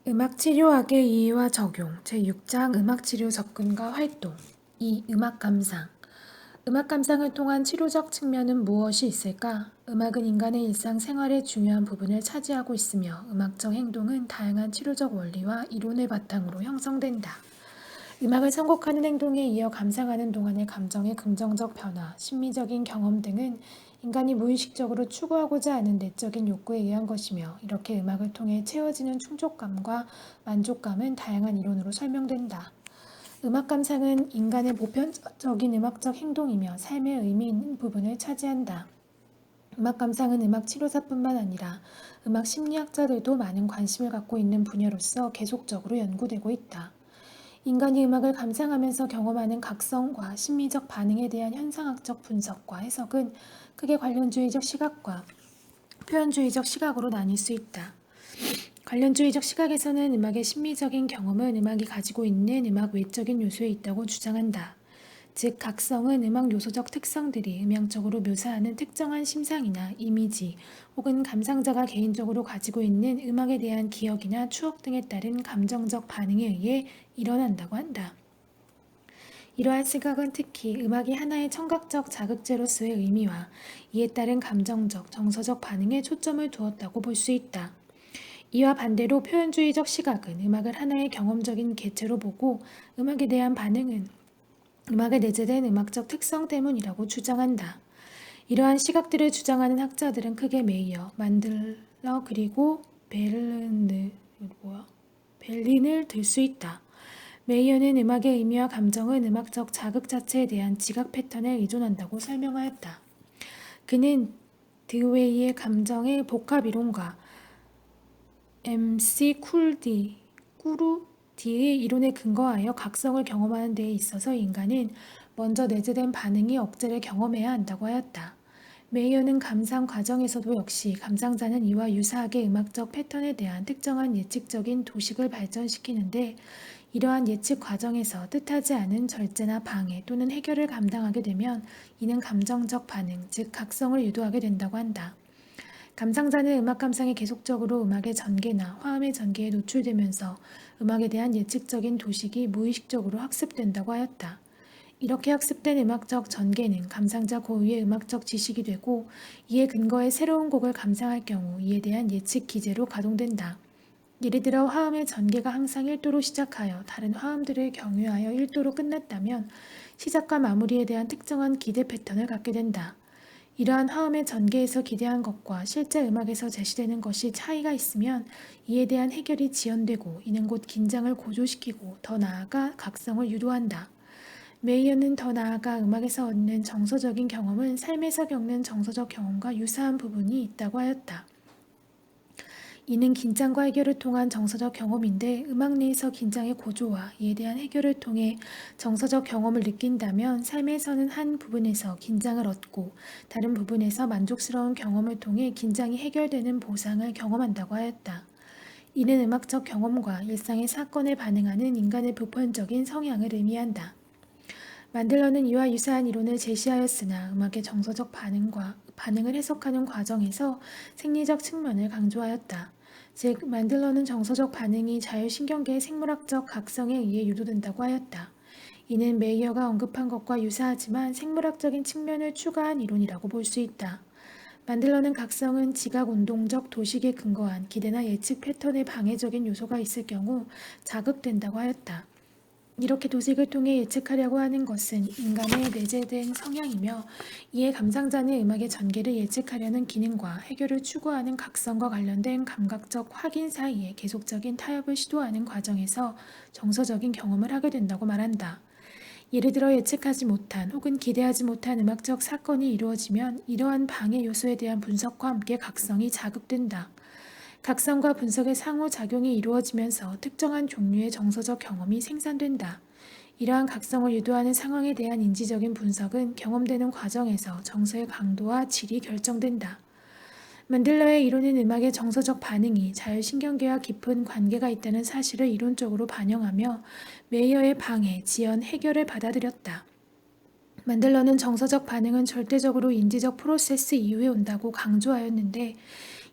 음악치료학의 이해와 적용 제6장 음악치료 접근과 활동 2. 음악감상 음악감상을 통한 치료적 측면은 무엇이 있을까? 음악은 인간의 일상생활의 중요한 부분을 차지하고 있으며 음악적 행동은 다양한 치료적 원리와 이론을 바탕으로 형성된다. 음악을 선곡하는 행동에 이어 감상하는 동안의 감정의 긍정적 변화, 심미적인 경험 등은 인간이 무의식적으로 추구하고자 하는 내적인 욕구에 의한 것이며 이렇게 음악을 통해 채워지는 충족감과 만족감은 다양한 이론으로 설명된다. 음악 감상은 인간의 보편적인 음악적 행동이며 삶의 의미 있는 부분을 차지한다. 음악 감상은 음악 치료사뿐만 아니라 음악 심리학자들도 많은 관심을 갖고 있는 분야로서 계속적으로 연구되고 있다. 인간이 음악을 감상하면서 경험하는 각성과 심리적 반응에 대한 현상학적 분석과 해석은 크게 관련주의적 시각과 표현주의적 시각으로 나뉠 수 있다. 관련주의적 시각에서는 음악의 심리적인 경험은 음악이 가지고 있는 음악 외적인 요소에 있다고 주장한다. 즉, 각성은 음악 요소적 특성들이 음향적으로 묘사하는 특정한 심상이나 이미지 혹은 감상자가 개인적으로 가지고 있는 음악에 대한 기억이나 추억 등에 따른 감정적 반응에 의해 일어난다고 한다. 이러한 시각은 특히 음악이 하나의 청각적 자극제로서의 의미와 이에 따른 감정적, 정서적 반응에 초점을 두었다고 볼 수 있다. 이와 반대로 표현주의적 시각은 음악을 하나의 경험적인 개체로 보고 음악에 대한 반응은 음악에 내재된 음악적 특성 때문이라고 주장한다. 이러한 시각들을 주장하는 학자들은 크게 메이어, 만들러 그리고 벨린을 들 수 있다. 메이어는 음악의 의미와 감정은 음악적 자극 자체에 대한 지각 패턴에 의존한다고 설명하였다. 그는 드웨이의 감정의 복합이론과 MC 꾸루디의 이론에 근거하여 각성을 경험하는 데 있어서 인간은 먼저 내재된 반응이 억제를 경험해야 한다고 하였다. 메이어는 감상 과정에서도 역시 감상자는 이와 유사하게 음악적 패턴에 대한 특정한 예측적인 도식을 발전시키는데 이러한 예측 과정에서 뜻하지 않은 절제나 방해 또는 해결을 감당하게 되면 이는 감정적 반응, 즉 각성을 유도하게 된다고 한다. 감상자는 음악 감상에 계속적으로 음악의 전개나 화음의 전개에 노출되면서 음악에 대한 예측적인 도식이 무의식적으로 학습된다고 하였다. 이렇게 학습된 음악적 전개는 감상자 고유의 음악적 지식이 되고 이에 근거해 새로운 곡을 감상할 경우 이에 대한 예측 기제로 가동된다. 예를 들어 화음의 전개가 항상 1도로 시작하여 다른 화음들을 경유하여 1도로 끝났다면 시작과 마무리에 대한 특정한 기대 패턴을 갖게 된다. 이러한 화음의 전개에서 기대한 것과 실제 음악에서 제시되는 것이 차이가 있으면 이에 대한 해결이 지연되고 이는 곧 긴장을 고조시키고 더 나아가 각성을 유도한다. 메이어는 더 나아가 음악에서 얻는 정서적인 경험은 삶에서 겪는 정서적 경험과 유사한 부분이 있다고 하였다. 이는 긴장과 해결을 통한 정서적 경험인데 음악 내에서 긴장의 고조와 이에 대한 해결을 통해 정서적 경험을 느낀다면 삶에서는 한 부분에서 긴장을 얻고 다른 부분에서 만족스러운 경험을 통해 긴장이 해결되는 보상을 경험한다고 하였다. 이는 음악적 경험과 일상의 사건에 반응하는 인간의 보편적인 성향을 의미한다. 만들러는 이와 유사한 이론을 제시하였으나 음악의 정서적 반응을 해석하는 과정에서 생리적 측면을 강조하였다. 즉, 만들러는 정서적 반응이 자율신경계의 생물학적 각성에 의해 유도된다고 하였다. 이는 메이어가 언급한 것과 유사하지만 생물학적인 측면을 추가한 이론이라고 볼 수 있다. 만들러는 각성은 지각운동적 도식에 근거한 기대나 예측 패턴의 방해적인 요소가 있을 경우 자극된다고 하였다. 이렇게 도식을 통해 예측하려고 하는 것은 인간의 내재된 성향이며 이에 감상자는 음악의 전개를 예측하려는 기능과 해결을 추구하는 각성과 관련된 감각적 확인 사이에 계속적인 타협을 시도하는 과정에서 정서적인 경험을 하게 된다고 말한다. 예를 들어 예측하지 못한 혹은 기대하지 못한 음악적 사건이 이루어지면 이러한 방해 요소에 대한 분석과 함께 각성이 자극된다. 각성과 분석의 상호작용이 이루어지면서 특정한 종류의 정서적 경험이 생산된다. 이러한 각성을 유도하는 상황에 대한 인지적인 분석은 경험되는 과정에서 정서의 강도와 질이 결정된다. 만델러의 이론은 음악의 정서적 반응이 자율신경계와 깊은 관계가 있다는 사실을 이론적으로 반영하며 메이어의 방해, 지연, 해결을 받아들였다. 만델러는 정서적 반응은 절대적으로 인지적 프로세스 이후에 온다고 강조하였는데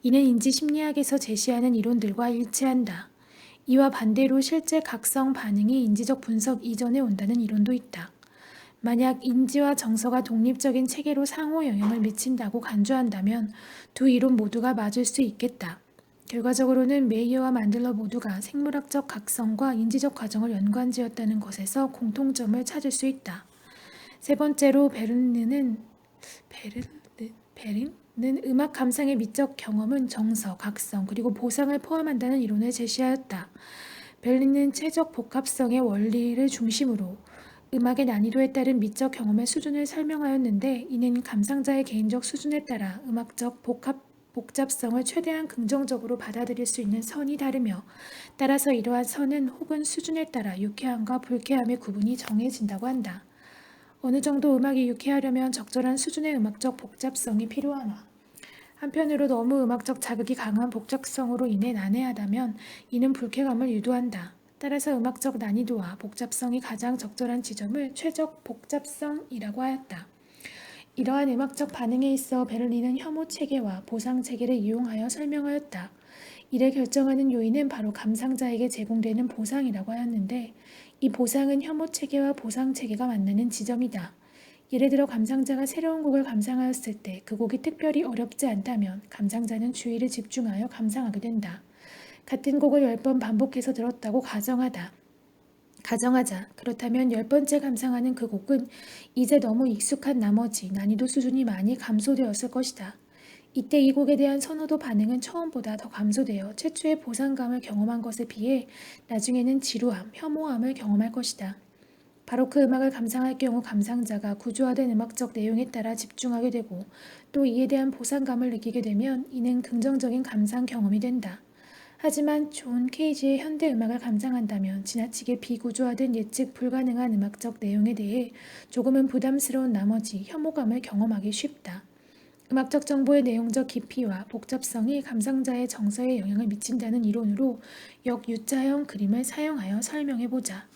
이는 인지심리학에서 제시하는 이론들과 일치한다. 이와 반대로 실제 각성 반응이 인지적 분석 이전에 온다는 이론도 있다. 만약 인지와 정서가 독립적인 체계로 상호 영향을 미친다고 간주한다면 두 이론 모두가 맞을 수 있겠다. 결과적으로는 메이어와 만들러 모두가 생물학적 각성과 인지적 과정을 연관지었다는 것에서 공통점을 찾을 수 있다. 세 번째로 베른은 음악 감상의 미적 경험은 정서, 각성, 그리고 보상을 포함한다는 이론을 제시하였다. 베를린은 최적 복합성의 원리를 중심으로 음악의 난이도에 따른 미적 경험의 수준을 설명하였는데, 이는 감상자의 개인적 수준에 따라 음악적 복잡성을 최대한 긍정적으로 받아들일 수 있는 선이 다르며, 따라서 이러한 선은 혹은 수준에 따라 유쾌함과 불쾌함의 구분이 정해진다고 한다. 어느 정도 음악이 유쾌하려면 적절한 수준의 음악적 복잡성이 필요하나, 한편으로 너무 음악적 자극이 강한 복잡성으로 인해 난해하다면 이는 불쾌감을 유도한다. 따라서 음악적 난이도와 복잡성이 가장 적절한 지점을 최적 복잡성이라고 하였다. 이러한 음악적 반응에 있어 베를린은 혐오 체계와 보상 체계를 이용하여 설명하였다. 이를 결정하는 요인은 바로 감상자에게 제공되는 보상이라고 하였는데, 이 보상은 혐오 체계와 보상 체계가 만나는 지점이다. 예를 들어 감상자가 새로운 곡을 감상하였을 때 그 곡이 특별히 어렵지 않다면 감상자는 주의를 집중하여 감상하게 된다. 같은 곡을 10번 반복해서 들었다고 가정하자. 그렇다면 10번째 감상하는 그 곡은 이제 너무 익숙한 나머지 난이도 수준이 많이 감소되었을 것이다. 이때 이 곡에 대한 선호도 반응은 처음보다 더 감소되어 최초의 보상감을 경험한 것에 비해 나중에는 지루함, 혐오함을 경험할 것이다. 바로 그 음악을 감상할 경우 감상자가 구조화된 음악적 내용에 따라 집중하게 되고 또 이에 대한 보상감을 느끼게 되면 이는 긍정적인 감상 경험이 된다. 하지만 존 케이지의 현대 음악을 감상한다면 지나치게 비구조화된 예측 불가능한 음악적 내용에 대해 조금은 부담스러운 나머지 혐오감을 경험하기 쉽다. 음악적 정보의 내용적 깊이와 복잡성이 감상자의 정서에 영향을 미친다는 이론으로 역유자형 그림을 사용하여 설명해보자.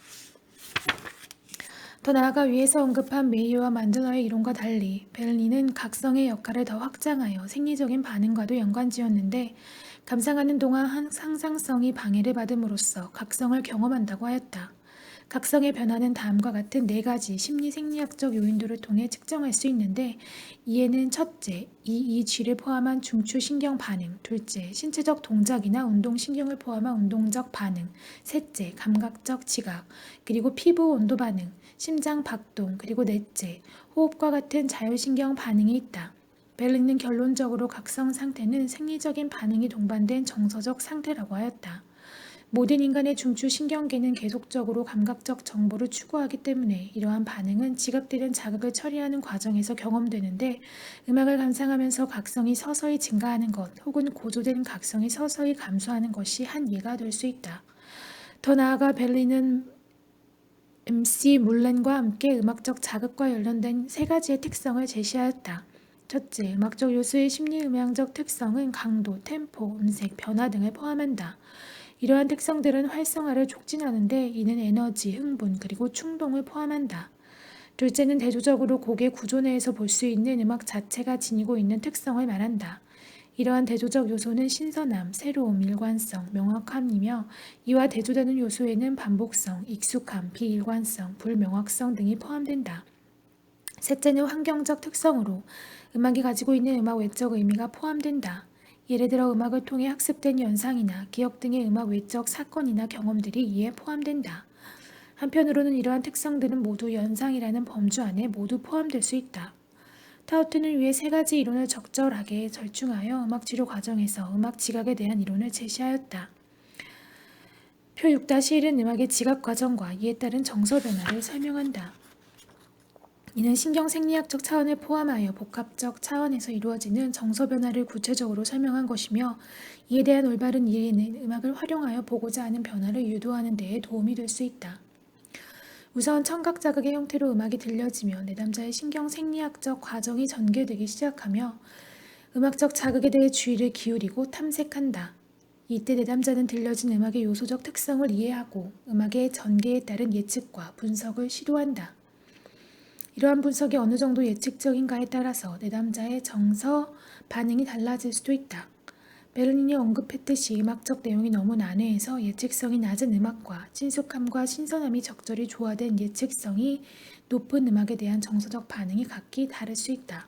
더 나아가 위에서 언급한 메이어와 만들러의 이론과 달리 베를린은 각성의 역할을 더 확장하여 생리적인 반응과도 연관지었는데, 감상하는 동안 상상성이 방해를 받음으로써 각성을 경험한다고 하였다. 각성의 변화는 다음과 같은 4가지 심리 생리학적 요인들을 통해 측정할 수 있는데, 이에는 첫째, EEG를 포함한 중추신경 반응, 둘째, 신체적 동작이나 운동신경을 포함한 운동적 반응, 셋째, 감각적 지각, 그리고 피부 온도 반응, 심장 박동, 그리고 넷째, 호흡과 같은 자율신경 반응이 있다. 베를린은 결론적으로 각성 상태는 생리적인 반응이 동반된 정서적 상태라고 하였다. 모든 인간의 중추 신경계는 계속적으로 감각적 정보를 추구하기 때문에 이러한 반응은 지각되는 자극을 처리하는 과정에서 경험되는데, 음악을 감상하면서 각성이 서서히 증가하는 것 혹은 고조된 각성이 서서히 감소하는 것이 한 예가 될 수 있다. 더 나아가 베를린은 MC 물렌과 함께 음악적 자극과 관련된 3가지의 특성을 제시하였다. 첫째, 음악적 요소의 심리음향적 특성은 강도, 템포, 음색, 변화 등을 포함한다. 이러한 특성들은 활성화를 촉진하는데 이는 에너지, 흥분, 그리고 충동을 포함한다. 둘째는 대조적으로 곡의 구조 내에서 볼 수 있는 음악 자체가 지니고 있는 특성을 말한다. 이러한 대조적 요소는 신선함, 새로움, 일관성, 명확함이며, 이와 대조되는 요소에는 반복성, 익숙함, 비일관성, 불명확성 등이 포함된다. 셋째는 환경적 특성으로 음악이 가지고 있는 음악 외적 의미가 포함된다. 예를 들어 음악을 통해 학습된 연상이나 기억 등의 음악 외적 사건이나 경험들이 이에 포함된다. 한편으로는 이러한 특성들은 모두 연상이라는 범주 안에 모두 포함될 수 있다. 타우트는 위의 3가지 이론을 적절하게 절충하여 음악치료 과정에서 음악 지각에 대한 이론을 제시하였다. 표 6-1은 음악의 지각 과정과 이에 따른 정서 변화를 설명한다. 이는 신경생리학적 차원을 포함하여 복합적 차원에서 이루어지는 정서 변화를 구체적으로 설명한 것이며, 이에 대한 올바른 이해는 음악을 활용하여 보고자 하는 변화를 유도하는 데에 도움이 될 수 있다. 우선 청각 자극의 형태로 음악이 들려지며 내담자의 신경생리학적 과정이 전개되기 시작하며 음악적 자극에 대해 주의를 기울이고 탐색한다. 이때 내담자는 들려진 음악의 요소적 특성을 이해하고 음악의 전개에 따른 예측과 분석을 시도한다. 이러한 분석이 어느 정도 예측적인가에 따라서 내담자의 정서 반응이 달라질 수도 있다. 베르닌이 언급했듯이 음악적 내용이 너무 난해해서 예측성이 낮은 음악과 친숙함과 신선함이 적절히 조화된 예측성이 높은 음악에 대한 정서적 반응이 각기 다를 수 있다.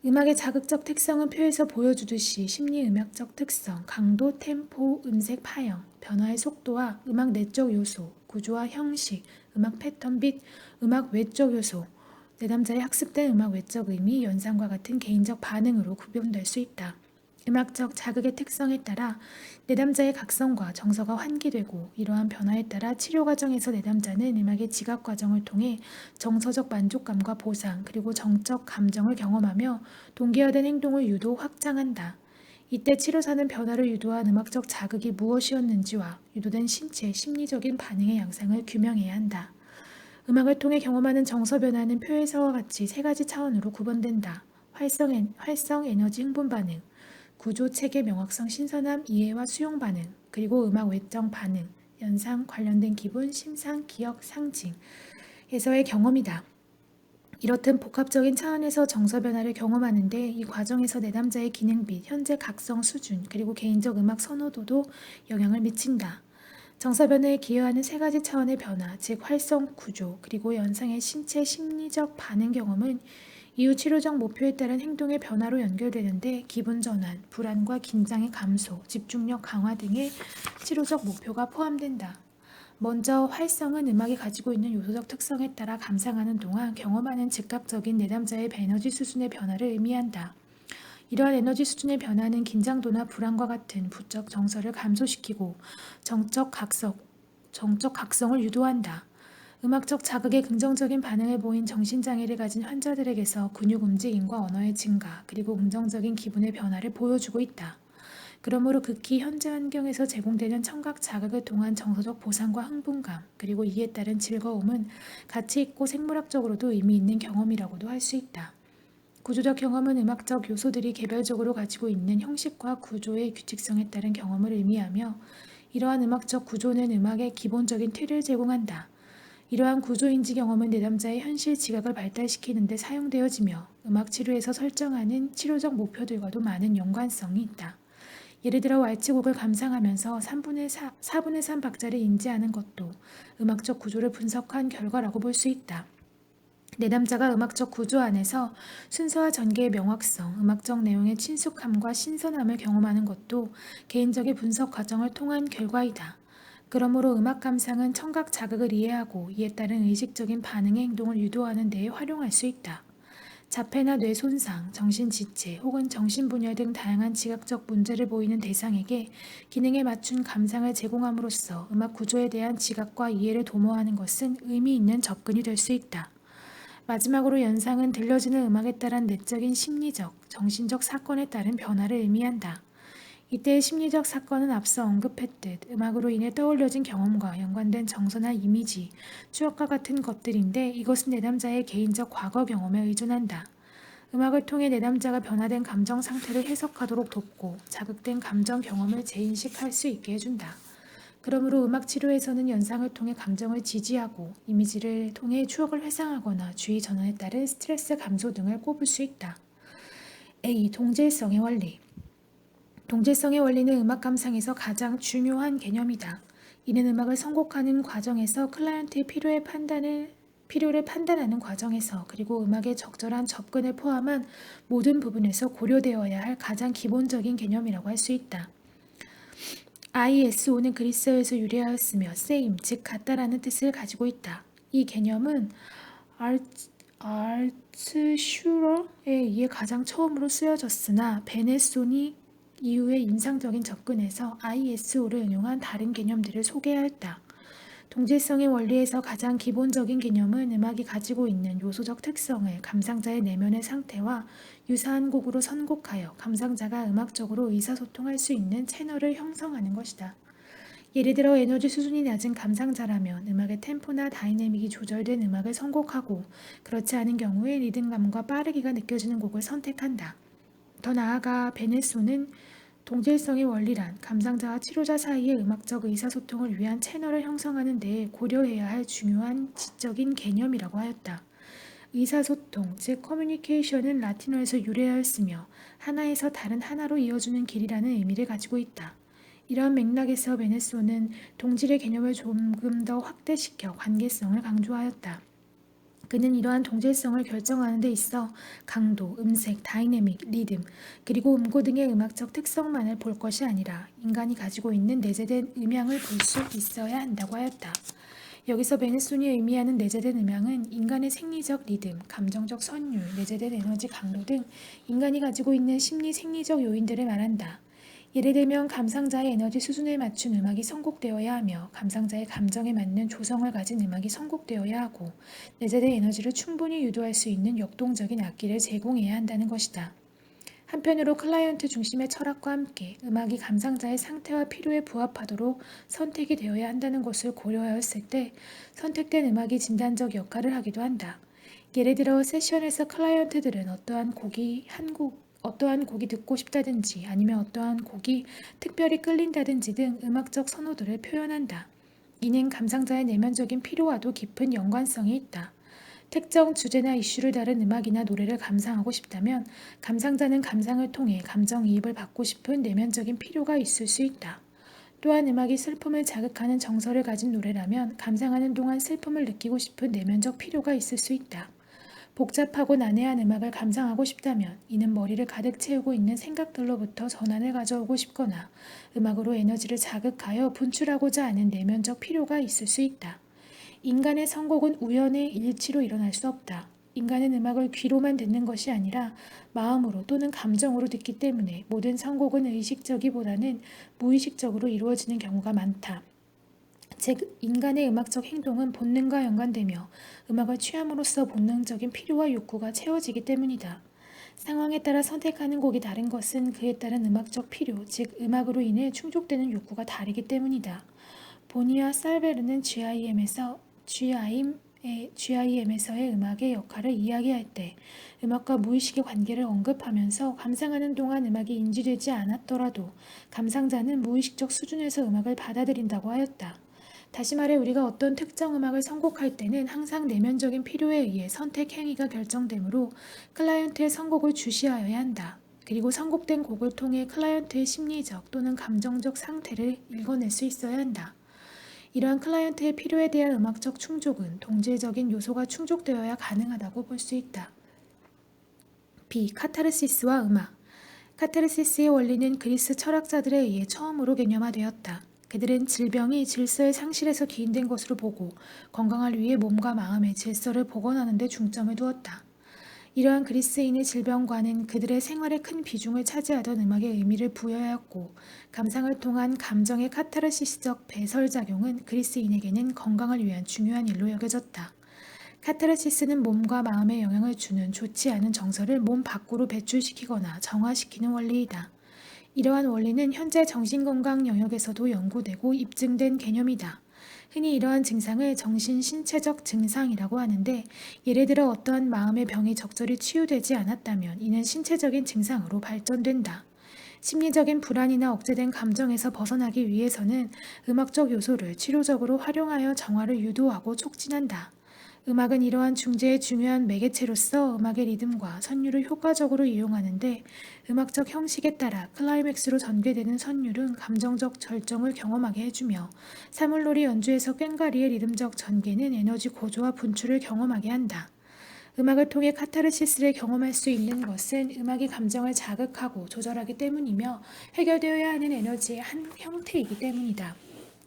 음악의 자극적 특성은 표에서 보여주듯이 심리 음악적 특성, 강도, 템포, 음색 파형, 변화의 속도와 음악 내적 요소, 구조와 형식, 음악 패턴 및 음악 외적 요소, 내담자의 학습된 음악 외적 의미, 연상과 같은 개인적 반응으로 구분될 수 있다. 음악적 자극의 특성에 따라 내담자의 각성과 정서가 환기되고 이러한 변화에 따라 치료 과정에서 내담자는 음악의 지각 과정을 통해 정서적 만족감과 보상 그리고 정적 감정을 경험하며 동기화된 행동을 유도 확장한다. 이때 치료사는 변화를 유도한 음악적 자극이 무엇이었는지와 유도된 신체, 심리적인 반응의 양상을 규명해야 한다. 음악을 통해 경험하는 정서 변화는 표에서와 같이 세 가지 차원으로 구분된다. 활성 에너지 흥분 반응, 구조 체계 명확성 신선함 이해와 수용 반응, 그리고 음악 외적 반응, 연상 관련된 기분, 심상, 기억, 상징에서의 경험이다. 이렇듯 복합적인 차원에서 정서 변화를 경험하는데 이 과정에서 내담자의 기능 및 현재 각성 수준 그리고 개인적 음악 선호도도 영향을 미친다. 정서 변화에 기여하는 세 가지 차원의 변화, 즉 활성 구조 그리고 연상의 신체 심리적 반응 경험은 이후 치료적 목표에 따른 행동의 변화로 연결되는데 기분 전환, 불안과 긴장의 감소, 집중력 강화 등의 치료적 목표가 포함된다. 먼저 활성은 음악이 가지고 있는 요소적 특성에 따라 감상하는 동안 경험하는 즉각적인 내담자의 에너지 수준의 변화를 의미한다. 이러한 에너지 수준의 변화는 긴장도나 불안과 같은 부적 정서를 감소시키고 정적 각성을 유도한다. 음악적 자극에 긍정적인 반응을 보인 정신장애를 가진 환자들에게서 근육 움직임과 언어의 증가, 그리고 긍정적인 기분의 변화를 보여주고 있다. 그러므로 극히 현재 환경에서 제공되는 청각 자극을 통한 정서적 보상과 흥분감, 그리고 이에 따른 즐거움은 가치 있고 생물학적으로도 의미 있는 경험이라고도 할 수 있다. 구조적 경험은 음악적 요소들이 개별적으로 가지고 있는 형식과 구조의 규칙성에 따른 경험을 의미하며 이러한 음악적 구조는 음악의 기본적인 틀을 제공한다. 이러한 구조인지 경험은 내담자의 현실 지각을 발달시키는 데 사용되어지며 음악 치료에서 설정하는 치료적 목표들과도 많은 연관성이 있다. 예를 들어 왈츠곡을 감상하면서 4분의 3 박자를 인지하는 것도 음악적 구조를 분석한 결과라고 볼 수 있다. 내담자가 음악적 구조 안에서 순서와 전개의 명확성, 음악적 내용의 친숙함과 신선함을 경험하는 것도 개인적인 분석 과정을 통한 결과이다. 그러므로 음악 감상은 청각 자극을 이해하고 이에 따른 의식적인 반응의 행동을 유도하는 데에 활용할 수 있다. 자폐나 뇌 손상, 정신 지체 혹은 정신분열 등 다양한 지각적 문제를 보이는 대상에게 기능에 맞춘 감상을 제공함으로써 음악 구조에 대한 지각과 이해를 도모하는 것은 의미 있는 접근이 될 수 있다. 마지막으로 연상은 들려지는 음악에 따른 내적인 심리적, 정신적 사건에 따른 변화를 의미한다. 이때의 심리적 사건은 앞서 언급했듯 음악으로 인해 떠올려진 경험과 연관된 정서나 이미지, 추억과 같은 것들인데 이것은 내담자의 개인적 과거 경험에 의존한다. 음악을 통해 내담자가 변화된 감정 상태를 해석하도록 돕고 자극된 감정 경험을 재인식할 수 있게 해준다. 그러므로 음악 치료에서는 연상을 통해 감정을 지지하고 이미지를 통해 추억을 회상하거나 주의 전환에 따른 스트레스 감소 등을 꼽을 수 있다. A. 동질성의 원리. 동질성의 원리는 음악 감상에서 가장 중요한 개념이다. 이는 음악을 선곡하는 과정에서 클라이언트의 필요를 판단하는 과정에서 그리고 음악의 적절한 접근을 포함한 모든 부분에서 고려되어야 할 가장 기본적인 개념이라고 할 수 있다. ISO는 그리스어에서 유래하였으며 same, 즉 같다라는 뜻을 가지고 있다. 이 개념은 알츠슈러에 의해 가장 처음으로 쓰여졌으나 베네손이 이후에 인상적인 접근에서 ISO를 응용한 다른 개념들을 소개하였다. 동질성의 원리에서 가장 기본적인 개념은 음악이 가지고 있는 요소적 특성을 감상자의 내면의 상태와 유사한 곡으로 선곡하여 감상자가 음악적으로 의사소통할 수 있는 채널을 형성하는 것이다. 예를 들어 에너지 수준이 낮은 감상자라면 음악의 템포나 다이내믹이 조절된 음악을 선곡하고 그렇지 않은 경우에 리듬감과 빠르기가 느껴지는 곡을 선택한다. 더 나아가 베네소는 동질성의 원리란 감상자와 치료자 사이의 음악적 의사소통을 위한 채널을 형성하는 데 고려해야 할 중요한 지적인 개념이라고 하였다. 의사소통, 즉 커뮤니케이션은 라틴어에서 유래하였으며 하나에서 다른 하나로 이어주는 길이라는 의미를 가지고 있다. 이러한 맥락에서 베네소는 동질의 개념을 조금 더 확대시켜 관계성을 강조하였다. 그는 이러한 동질성을 결정하는 데 있어 강도, 음색, 다이내믹, 리듬, 그리고 음고 등의 음악적 특성만을 볼 것이 아니라 인간이 가지고 있는 내재된 음향을 볼 수 있어야 한다고 하였다. 여기서 베네손이 의미하는 내재된 음향은 인간의 생리적 리듬, 감정적 선율, 내재된 에너지 강도 등 인간이 가지고 있는 심리 생리적 요인들을 말한다. 예를 들면 감상자의 에너지 수준에 맞춘 음악이 선곡되어야 하며 감상자의 감정에 맞는 조성을 가진 음악이 선곡되어야 하고 내재된 에너지를 충분히 유도할 수 있는 역동적인 악기를 제공해야 한다는 것이다. 한편으로 클라이언트 중심의 철학과 함께 음악이 감상자의 상태와 필요에 부합하도록 선택이 되어야 한다는 것을 고려하였을 때 선택된 음악이 진단적 역할을 하기도 한다. 예를 들어 세션에서 클라이언트들은 어떠한 곡이 듣고 싶다든지 아니면 어떠한 곡이 특별히 끌린다든지 등 음악적 선호도를 표현한다. 이는 감상자의 내면적인 필요와도 깊은 연관성이 있다. 특정 주제나 이슈를 다룬 음악이나 노래를 감상하고 싶다면 감상자는 감상을 통해 감정이입을 받고 싶은 내면적인 필요가 있을 수 있다. 또한 음악이 슬픔을 자극하는 정서를 가진 노래라면 감상하는 동안 슬픔을 느끼고 싶은 내면적 필요가 있을 수 있다. 복잡하고 난해한 음악을 감상하고 싶다면 이는 머리를 가득 채우고 있는 생각들로부터 전환을 가져오고 싶거나 음악으로 에너지를 자극하여 분출하고자 하는 내면적 필요가 있을 수 있다. 인간의 선곡은 우연의 일치로 일어날 수 없다. 인간은 음악을 귀로만 듣는 것이 아니라 마음으로 또는 감정으로 듣기 때문에 모든 선곡은 의식적이보다는 무의식적으로 이루어지는 경우가 많다. 즉, 인간의 음악적 행동은 본능과 연관되며 음악을 취함으로써 본능적인 필요와 욕구가 채워지기 때문이다. 상황에 따라 선택하는 곡이 다른 것은 그에 따른 음악적 필요, 즉 음악으로 인해 충족되는 욕구가 다르기 때문이다. 보니와 살베르는 GIM에서의 음악의 역할을 이야기할 때 음악과 무의식의 관계를 언급하면서 감상하는 동안 음악이 인지되지 않았더라도 감상자는 무의식적 수준에서 음악을 받아들인다고 하였다. 다시 말해 우리가 어떤 특정 음악을 선곡할 때는 항상 내면적인 필요에 의해 선택 행위가 결정되므로 클라이언트의 선곡을 주시하여야 한다. 그리고 선곡된 곡을 통해 클라이언트의 심리적 또는 감정적 상태를 읽어낼 수 있어야 한다. 이러한 클라이언트의 필요에 대한 음악적 충족은 동질적인 요소가 충족되어야 가능하다고 볼 수 있다. B. 카타르시스와 음악. 카타르시스의 원리는 그리스 철학자들에 의해 처음으로 개념화되었다. 그들은 질병이 질서의 상실에서 기인된 것으로 보고 건강을 위해 몸과 마음의 질서를 복원하는 데 중점을 두었다. 이러한 그리스인의 질병과는 그들의 생활에 큰 비중을 차지하던 음악의 의미를 부여하였고 감상을 통한 감정의 카타르시스적 배설작용은 그리스인에게는 건강을 위한 중요한 일로 여겨졌다. 카타르시스는 몸과 마음에 영향을 주는 좋지 않은 정서를 몸 밖으로 배출시키거나 정화시키는 원리이다. 이러한 원리는 현재 정신건강 영역에서도 연구되고 입증된 개념이다. 흔히 이러한 증상을 정신신체적 증상이라고 하는데 예를 들어 어떠한 마음의 병이 적절히 치유되지 않았다면 이는 신체적인 증상으로 발전된다. 심리적인 불안이나 억제된 감정에서 벗어나기 위해서는 음악적 요소를 치료적으로 활용하여 정화를 유도하고 촉진한다. 음악은 이러한 중재의 중요한 매개체로서 음악의 리듬과 선율을 효과적으로 이용하는데 음악적 형식에 따라 클라이맥스로 전개되는 선율은 감정적 절정을 경험하게 해주며 사물놀이 연주에서 꽹과리의 리듬적 전개는 에너지 고조와 분출을 경험하게 한다. 음악을 통해 카타르시스를 경험할 수 있는 것은 음악이 감정을 자극하고 조절하기 때문이며 해결되어야 하는 에너지의 한 형태이기 때문이다.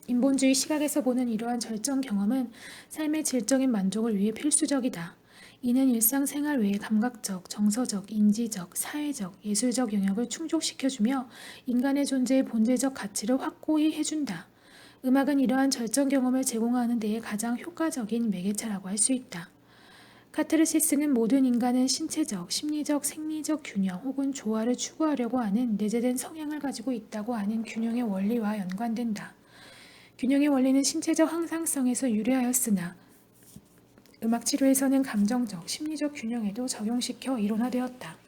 인본주의 시각에서 보는 이러한 절정 경험은 삶의 질적인 만족을 위해 필수적이다. 이는 일상생활 외의 감각적, 정서적, 인지적, 사회적, 예술적 영역을 충족시켜주며 인간의 존재의 본질적 가치를 확고히 해준다. 음악은 이러한 절정 경험을 제공하는 데에 가장 효과적인 매개체라고 할 수 있다. 카타르시스는 모든 인간은 신체적, 심리적, 생리적 균형 혹은 조화를 추구하려고 하는 내재된 성향을 가지고 있다고 하는 균형의 원리와 연관된다. 균형의 원리는 신체적 항상성에서 유래하였으나 음악 치료에서는 감정적, 심리적 균형에도 적용시켜 이론화되었다.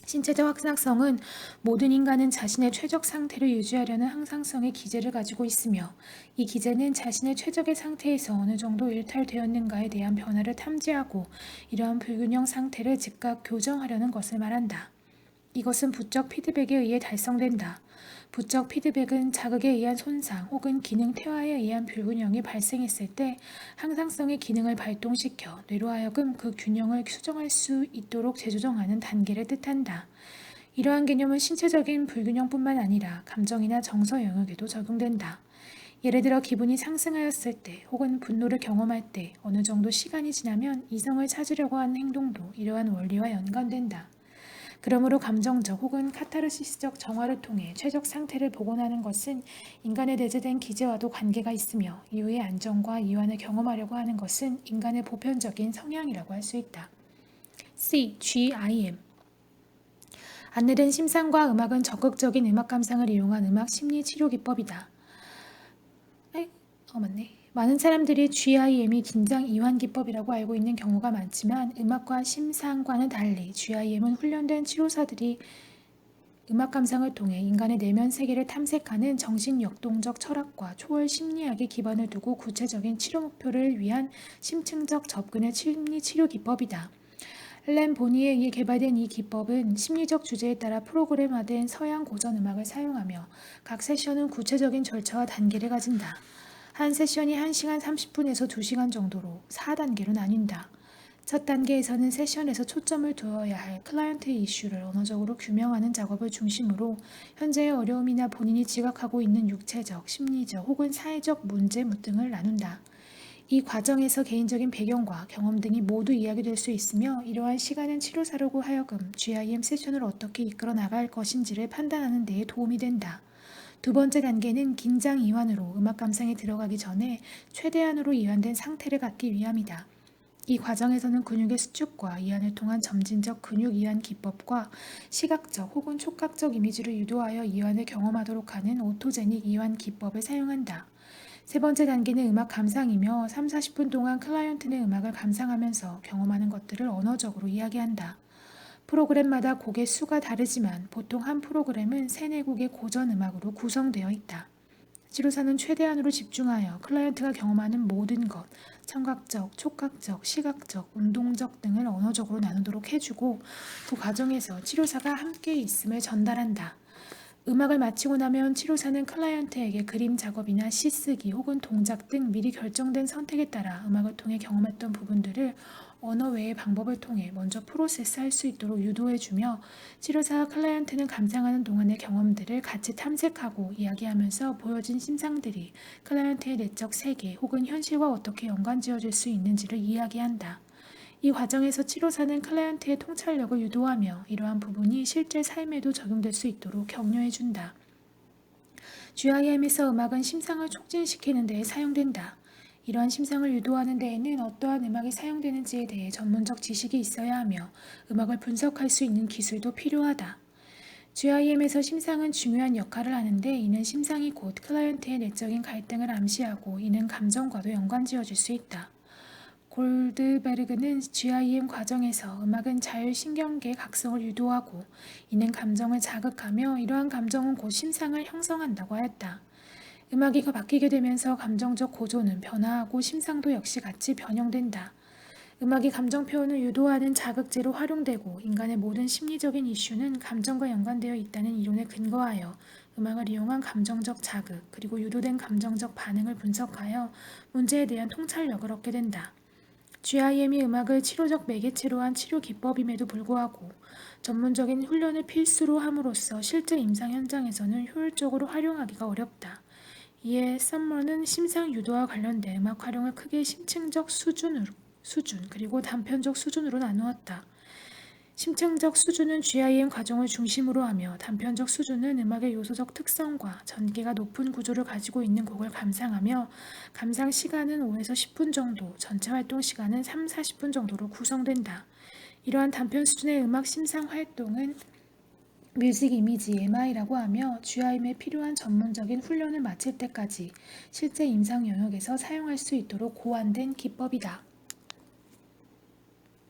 신체적 확장성은 모든 인간은 자신의 최적 상태를 유지하려는 항상성의 기제를 가지고 있으며 이 기제는 자신의 최적의 상태에서 어느 정도 일탈되었는가에 대한 변화를 탐지하고 이러한 불균형 상태를 즉각 교정하려는 것을 말한다. 이것은 부적 피드백에 의해 달성된다. 부적 피드백은 자극에 의한 손상 혹은 기능 퇴화에 의한 불균형이 발생했을 때 항상성의 기능을 발동시켜 뇌로 하여금 그 균형을 수정할 수 있도록 재조정하는 단계를 뜻한다. 이러한 개념은 신체적인 불균형뿐만 아니라 감정이나 정서 영역에도 적용된다. 예를 들어 기분이 상승하였을 때 혹은 분노를 경험할 때 어느 정도 시간이 지나면 이성을 찾으려고 하는 행동도 이러한 원리와 연관된다. 그러므로 감정적 혹은 카타르시스적 정화를 통해 최적 상태를 복원하는 것은 인간의 내재된 기제와도 관계가 있으며 이후의 안정과 이완을 경험하려고 하는 것은 인간의 보편적인 성향이라고 할 수 있다. C. GIM 안내된 심상과 음악은 적극적인 음악 감상을 이용한 음악 심리 치료 기법이다. 맞네. 많은 사람들이 GIM이 긴장 이완 기법이라고 알고 있는 경우가 많지만 음악과 심상과는 달리 GIM은 훈련된 치료사들이 음악 감상을 통해 인간의 내면 세계를 탐색하는 정신 역동적 철학과 초월 심리학에 기반을 두고 구체적인 치료 목표를 위한 심층적 접근의 심리 치료 기법이다. 앨런 보니에 의해 개발된 이 기법은 심리적 주제에 따라 프로그램화된 서양 고전 음악을 사용하며 각 세션은 구체적인 절차와 단계를 가진다. 한 세션이 1시간 30분에서 2시간 정도로 4단계로 나뉜다. 첫 단계에서는 세션에서 초점을 두어야 할 클라이언트의 이슈를 언어적으로 규명하는 작업을 중심으로 현재의 어려움이나 본인이 지각하고 있는 육체적, 심리적 혹은 사회적 문제 등을 나눈다. 이 과정에서 개인적인 배경과 경험 등이 모두 이야기될 수 있으며 이러한 시간은 치료사로 하여금 GIM 세션을 어떻게 이끌어 나갈 것인지를 판단하는 데에 도움이 된다. 두 번째 단계는 긴장 이완으로 음악 감상에 들어가기 전에 최대한으로 이완된 상태를 갖기 위함이다. 이 과정에서는 근육의 수축과 이완을 통한 점진적 근육 이완 기법과 시각적 혹은 촉각적 이미지를 유도하여 이완을 경험하도록 하는 오토제닉 이완 기법을 사용한다. 세 번째 단계는 음악 감상이며 3, 40분 동안 클라이언트는 음악을 감상하면서 경험하는 것들을 언어적으로 이야기한다. 프로그램마다 곡의 수가 다르지만 보통 한 프로그램은 3, 4곡의 고전 음악으로 구성되어 있다. 치료사는 최대한으로 집중하여 클라이언트가 경험하는 모든 것, 청각적, 촉각적, 시각적, 운동적 등을 언어적으로 나누도록 해주고 그 과정에서 치료사가 함께 있음을 전달한다. 음악을 마치고 나면 치료사는 클라이언트에게 그림 작업이나 시 쓰기 혹은 동작 등 미리 결정된 선택에 따라 음악을 통해 경험했던 부분들을 언어 외의 방법을 통해 먼저 프로세스할 수 있도록 유도해주며 치료사와 클라이언트는 감상하는 동안의 경험들을 같이 탐색하고 이야기하면서 보여진 심상들이 클라이언트의 내적 세계 혹은 현실과 어떻게 연관지어질 수 있는지를 이야기한다. 이 과정에서 치료사는 클라이언트의 통찰력을 유도하며 이러한 부분이 실제 삶에도 적용될 수 있도록 격려해준다. GIM에서 음악은 심상을 촉진시키는 데에 사용된다. 이러한 심상을 유도하는 데에는 어떠한 음악이 사용되는지에 대해 전문적 지식이 있어야 하며 음악을 분석할 수 있는 기술도 필요하다. GIM에서 심상은 중요한 역할을 하는데 이는 심상이 곧 클라이언트의 내적인 갈등을 암시하고 이는 감정과도 연관지어질 수 있다. 골드베르그는 GIM 과정에서 음악은 자율신경계 각성을 유도하고 이는 감정을 자극하며 이러한 감정은 곧 심상을 형성한다고 하였다. 음악이 바뀌게 되면서 감정적 고조는 변화하고 심상도 역시 같이 변형된다. 음악이 감정 표현을 유도하는 자극제로 활용되고 인간의 모든 심리적인 이슈는 감정과 연관되어 있다는 이론에 근거하여 음악을 이용한 감정적 자극 그리고 유도된 감정적 반응을 분석하여 문제에 대한 통찰력을 얻게 된다. GIM이 음악을 치료적 매개체로 한 치료 기법임에도 불구하고 전문적인 훈련을 필수로 함으로써 실제 임상 현장에서는 효율적으로 활용하기가 어렵다. 이에 썸머는 심상 유도와 관련된 음악 활용을 크게 심층적 수준 그리고 단편적 수준으로 나누었다. 심층적 수준은 GIM 과정을 중심으로 하며 단편적 수준은 음악의 요소적 특성과 전개가 높은 구조를 가지고 있는 곡을 감상하며 감상 시간은 5에서 10분 정도, 전체 활동 시간은 3, 40분 정도로 구성된다. 이러한 단편 수준의 음악 심상 활동은 뮤직 이미지 MI라고 하며 GIM에 필요한 전문적인 훈련을 마칠 때까지 실제 임상 영역에서 사용할 수 있도록 고안된 기법이다.